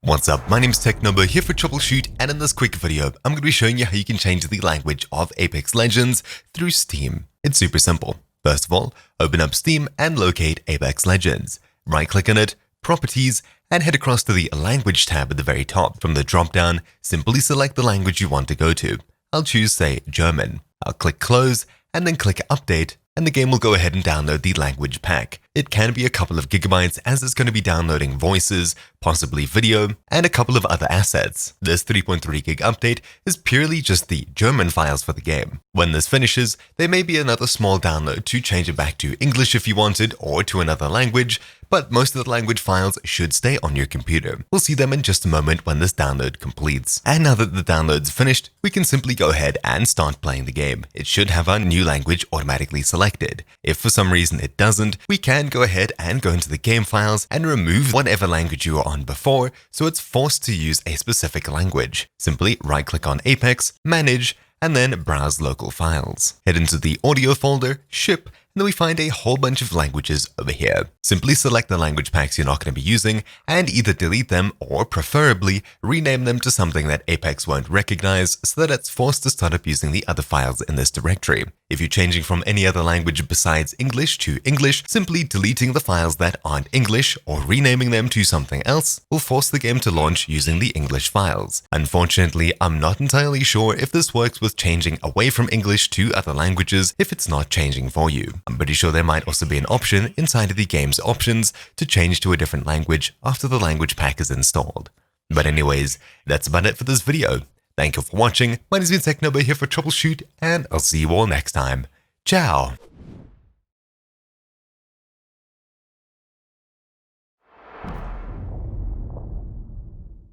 What's up, my name's Technobo here for Troubleshoot, and in this quick video, I'm going to be showing you how you can change the language of Apex Legends through Steam. It's super simple. First of all, open up Steam and locate Apex Legends. Right-click on it, Properties, and head across to the Language tab at the very top. From the drop-down, simply select the language you want to go to. I'll choose, say, German. I'll click Close, and then click Update, and the game will go ahead and download the language pack. It can be a couple of gigabytes as it's going to be downloading voices, possibly video, and a couple of other assets. This 3.3 gig update is purely just the German files for the game. When this finishes, there may be another small download to change it back to English if you wanted, or to another language, but most of the language files should stay on your computer. We'll see them in just a moment when this download completes. And now that the download's finished, we can simply go ahead and start playing the game. It should have our new language automatically selected. If for some reason it doesn't, we can go ahead and go into the game files and remove whatever language you were on before, so it's forced to use a specific language. Simply right-click on Apex, Manage, and then browse local files. Head into the audio folder, Ship, and then we find a whole bunch of languages over here. Simply select the language packs you're not going to be using and either delete them or preferably rename them to something that Apex won't recognize so that it's forced to start up using the other files in this directory. If you're changing from any other language besides English to English, simply deleting the files that aren't English or renaming them to something else will force the game to launch using the English files. Unfortunately, I'm not entirely sure if this works with changing away from English to other languages if it's not changing for you. I'm pretty sure there might also be an option inside of the game's options to change to a different language after the language pack is installed. But anyways, that's about it for this video. Thank you for watching. My name is Technobo here for Troubleshoot, and I'll see you all next time. Ciao!